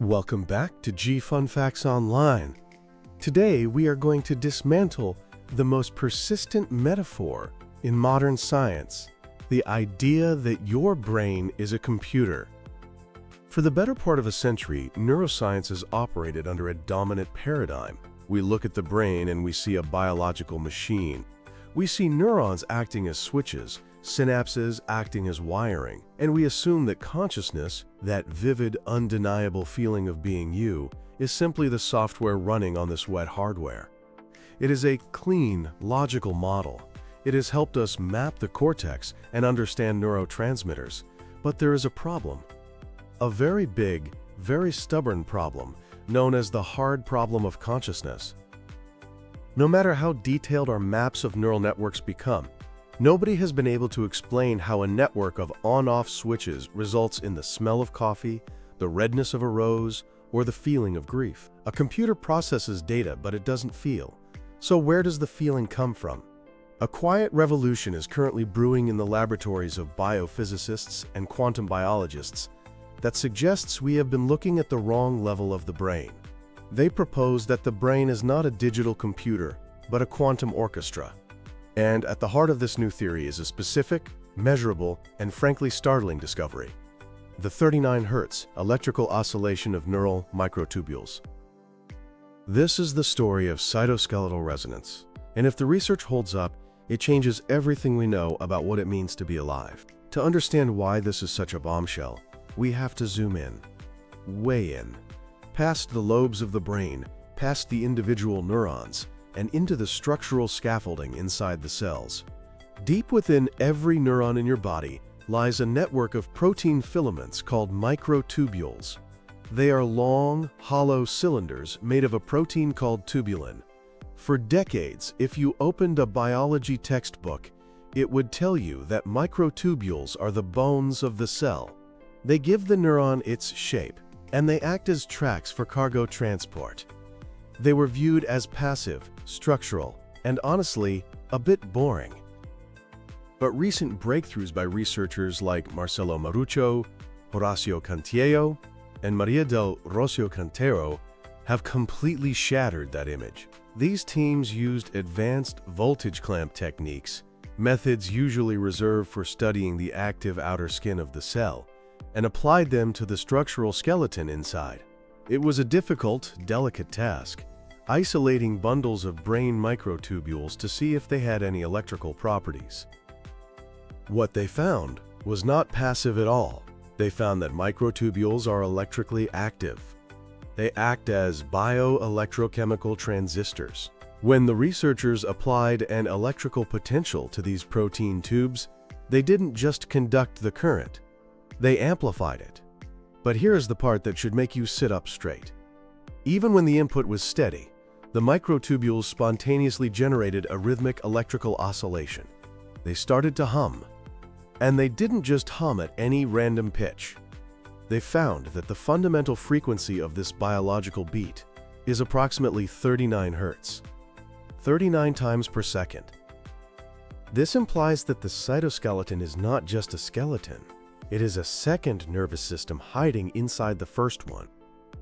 Welcome back to G Fun Facts Online. Today we are going to dismantle the most persistent metaphor in modern science, the idea that your brain is a computer. For the better part of a century, neuroscience has operated under a dominant paradigm. We look at the brain and we see a biological machine. We see neurons acting as switches, synapses acting as wiring, and we assume that consciousness, that vivid, undeniable feeling of being you, is simply the software running on this wet hardware. It is a clean, logical model. It has helped us map the cortex and understand neurotransmitters. But there is a problem. A very big, very stubborn problem, known as the hard problem of consciousness. No matter how detailed our maps of neural networks become, nobody has been able to explain how a network of on-off switches results in the smell of coffee, the redness of a rose, or the feeling of grief. A computer processes data, but it doesn't feel. So where does the feeling come from? A quiet revolution is currently brewing in the laboratories of biophysicists and quantum biologists that suggests we have been looking at the wrong level of the brain. They propose that the brain is not a digital computer, but a quantum orchestra. And at the heart of this new theory is a specific, measurable, and frankly startling discovery: the 39 Hz electrical oscillation of neural microtubules. This is the story of cytoskeletal resonance, and if the research holds up, it changes everything we know about what it means to be alive. To understand why this is such a bombshell, we have to zoom in, way in, past the lobes of the brain, past the individual neurons, and into the structural scaffolding inside the cells. Deep within every neuron in your body lies a network of protein filaments called microtubules. They are long, hollow cylinders made of a protein called tubulin. For decades, if you opened a biology textbook, it would tell you that microtubules are the bones of the cell. They give the neuron its shape, and they act as tracks for cargo transport. They were viewed as passive, structural, and honestly, a bit boring. But recent breakthroughs by researchers like Marcelo Maruccio, Horacio Cantillo, and Maria del Rocio Cantero have completely shattered that image. These teams used advanced voltage clamp techniques, methods usually reserved for studying the active outer skin of the cell, and applied them to the structural skeleton inside. It was a difficult, delicate task, isolating bundles of brain microtubules to see if they had any electrical properties. What they found was not passive at all. They found that microtubules are electrically active. They act as bioelectrochemical transistors. When the researchers applied an electrical potential to these protein tubes, they didn't just conduct the current, they amplified it. But here is the part that should make you sit up straight. Even when the input was steady, the microtubules spontaneously generated a rhythmic electrical oscillation. They started to hum. And they didn't just hum at any random pitch. They found that the fundamental frequency of this biological beat is approximately 39 Hz, 39 times per second. This implies that the cytoskeleton is not just a skeleton. It is a second nervous system hiding inside the first one.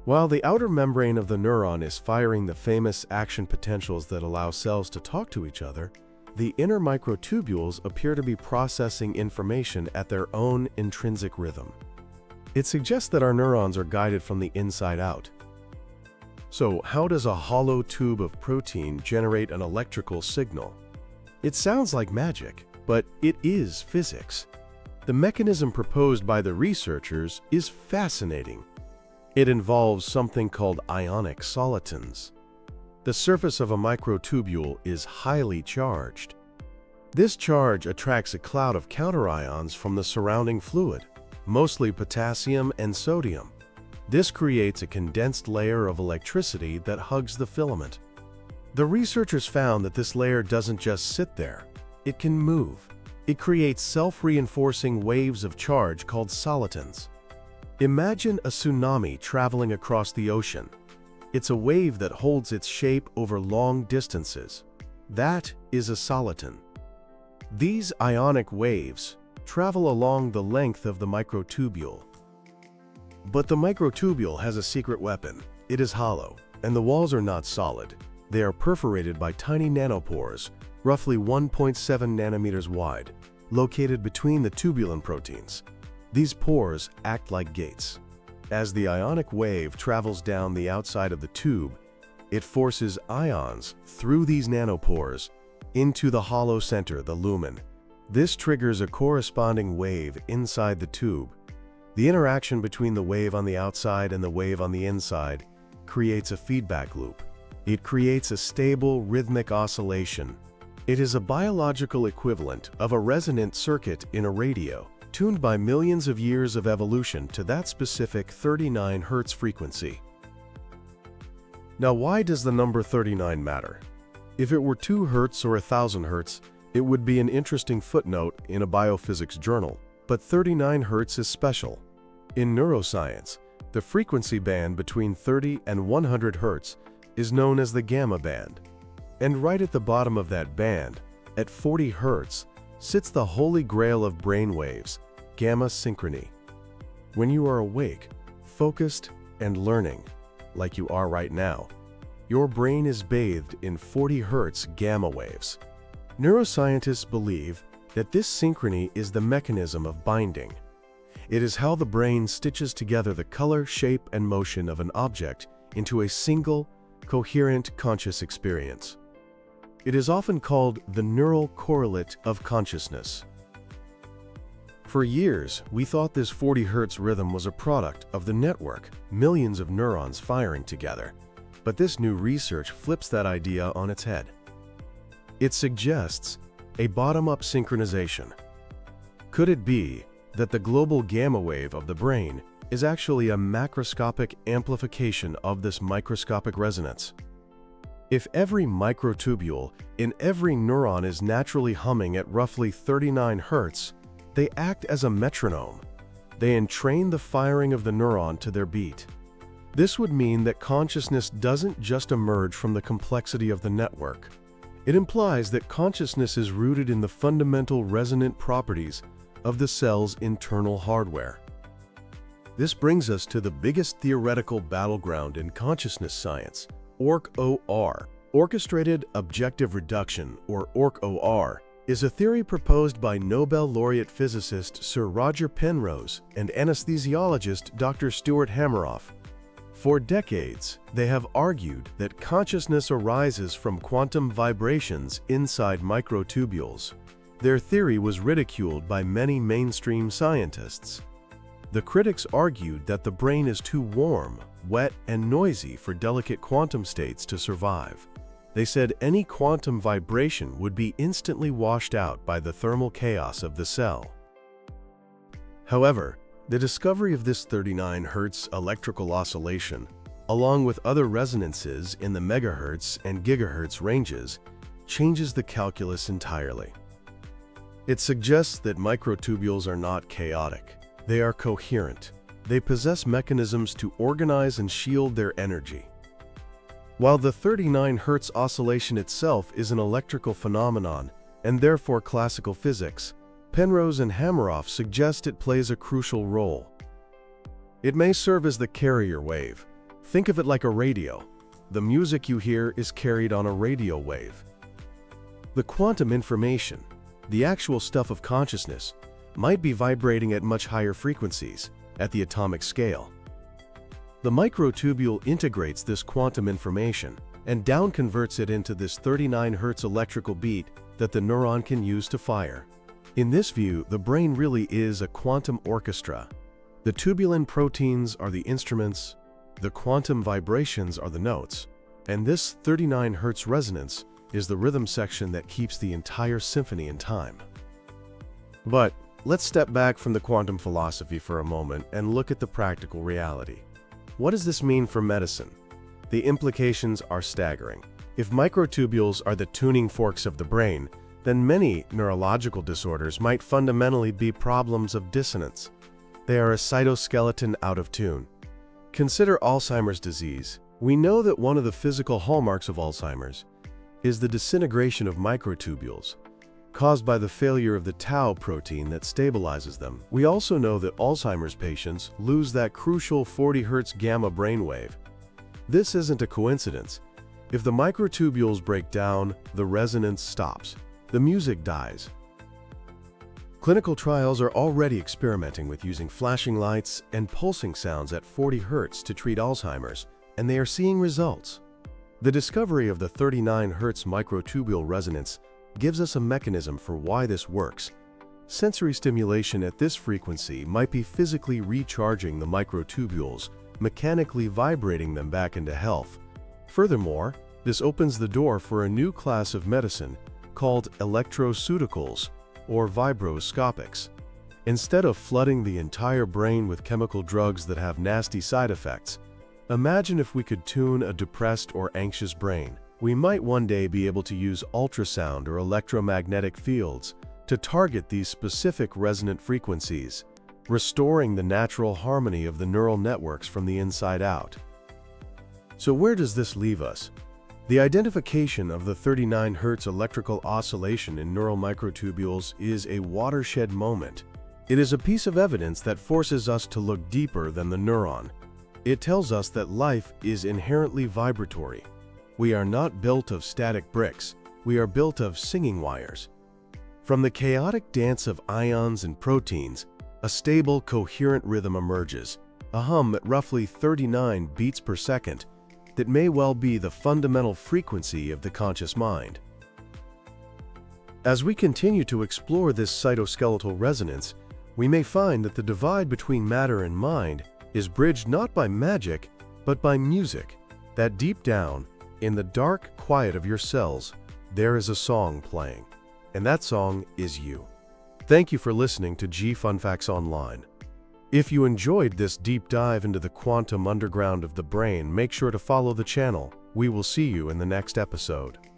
While the outer membrane of the neuron is firing the famous action potentials that allow cells to talk to each other, the inner microtubules appear to be processing information at their own intrinsic rhythm. It suggests that our neurons are guided from the inside out. So, how does a hollow tube of protein generate an electrical signal? It sounds like magic, but it is physics. The mechanism proposed by the researchers is fascinating. It involves something called ionic solitons. The surface of a microtubule is highly charged. This charge attracts a cloud of counterions from the surrounding fluid, mostly potassium and sodium. This creates a condensed layer of electricity that hugs the filament. The researchers found that this layer doesn't just sit there. It can move. It creates self-reinforcing waves of charge called solitons. Imagine a tsunami traveling across the ocean. It's a wave that holds its shape over long distances. That is a soliton. These ionic waves travel along the length of the microtubule. But the microtubule has a secret weapon. It is hollow, and the walls are not solid. They are perforated by tiny nanopores, roughly 1.7 nanometers wide, located between the tubulin proteins. These pores act like gates. As the ionic wave travels down the outside of the tube, it forces ions through these nanopores into the hollow center, the lumen. This triggers a corresponding wave inside the tube. The interaction between the wave on the outside and the wave on the inside creates a feedback loop. It creates a stable, rhythmic oscillation. It is a biological equivalent of a resonant circuit in a radio, tuned by millions of years of evolution to that specific 39 Hz frequency. Now, why does the number 39 matter? If it were 2 Hz or 1000 Hz, it would be an interesting footnote in a biophysics journal. But 39 Hz is special. In neuroscience, the frequency band between 30 and 100 Hz is known as the gamma band. And right at the bottom of that band, at 40 Hz, sits the holy grail of brain waves, gamma synchrony. When you are awake, focused, and learning, like you are right now, your brain is bathed in 40 Hz gamma waves. Neuroscientists believe that this synchrony is the mechanism of binding. It is how the brain stitches together the color, shape, and motion of an object into a single, coherent conscious experience. It is often called the neural correlate of consciousness. For years, we thought this 40 Hz rhythm was a product of the network, millions of neurons firing together. But this new research flips that idea on its head. It suggests a bottom-up synchronization. Could it be that the global gamma wave of the brain is actually a macroscopic amplification of this microscopic resonance? If every microtubule in every neuron is naturally humming at roughly 39 Hz, they act as a metronome. They entrain the firing of the neuron to their beat. This would mean that consciousness doesn't just emerge from the complexity of the network. It implies that consciousness is rooted in the fundamental resonant properties of the cell's internal hardware. This brings us to the biggest theoretical battleground in consciousness science, ORC-OR. Orchestrated Objective Reduction, or ORC-OR, is a theory proposed by Nobel laureate physicist Sir Roger Penrose and anesthesiologist Dr. Stuart Hameroff. For decades, they have argued that consciousness arises from quantum vibrations inside microtubules. Their theory was ridiculed by many mainstream scientists. The critics argued that the brain is too warm, wet, and noisy for delicate quantum states to survive. They said any quantum vibration would be instantly washed out by the thermal chaos of the cell. However, the discovery of this 39 Hz electrical oscillation, along with other resonances in the megahertz and gigahertz ranges, changes the calculus entirely. It suggests that microtubules are not chaotic. They are coherent. They possess mechanisms to organize and shield their energy. While the 39 Hz oscillation itself is an electrical phenomenon, and therefore classical physics, Penrose and Hameroff suggest it plays a crucial role. It may serve as the carrier wave. Think of it like a radio. The music you hear is carried on a radio wave. The quantum information, the actual stuff of consciousness, might be vibrating at much higher frequencies, at the atomic scale. The microtubule integrates this quantum information and down-converts it into this 39 Hz electrical beat that the neuron can use to fire. In this view, the brain really is a quantum orchestra. The tubulin proteins are the instruments, the quantum vibrations are the notes, and this 39 Hz resonance is the rhythm section that keeps the entire symphony in time. But let's step back from the quantum philosophy for a moment and look at the practical reality. What does this mean for medicine? The implications are staggering. If microtubules are the tuning forks of the brain, then many neurological disorders might fundamentally be problems of dissonance. They are a cytoskeleton out of tune. Consider Alzheimer's disease. We know that one of the physical hallmarks of Alzheimer's is the disintegration of microtubules, caused by the failure of the tau protein that stabilizes them. We also know that Alzheimer's patients lose that crucial 40 Hz gamma brainwave. This isn't a coincidence. If the microtubules break down, the resonance stops. The music dies. Clinical trials are already experimenting with using flashing lights and pulsing sounds at 40 Hz to treat Alzheimer's, and they are seeing results. The discovery of the 39 Hz microtubule resonance gives us a mechanism for why this works. Sensory stimulation at this frequency might be physically recharging the microtubules, mechanically vibrating them back into health. Furthermore, this opens the door for a new class of medicine called electroceuticals, or vibroscopics. Instead of flooding the entire brain with chemical drugs that have nasty side effects, imagine if we could tune a depressed or anxious brain. We might one day be able to use ultrasound or electromagnetic fields to target these specific resonant frequencies, restoring the natural harmony of the neural networks from the inside out. So where does this leave us? The identification of the 39 Hz electrical oscillation in neural microtubules is a watershed moment. It is a piece of evidence that forces us to look deeper than the neuron. It tells us that life is inherently vibratory. We are not built of static bricks, we are built of singing wires. From the chaotic dance of ions and proteins, a stable, coherent rhythm emerges, a hum at roughly 39 beats per second that may well be the fundamental frequency of the conscious mind. As we continue to explore this cytoskeletal resonance, we may find that the divide between matter and mind is bridged not by magic, but by music, that deep down, in the dark quiet of your cells, there is a song playing, and that song is you. Thank you for listening to G Fun Facts Online. If you enjoyed this deep dive into the quantum underground of the brain, make sure to follow the channel. We will see you in the next episode.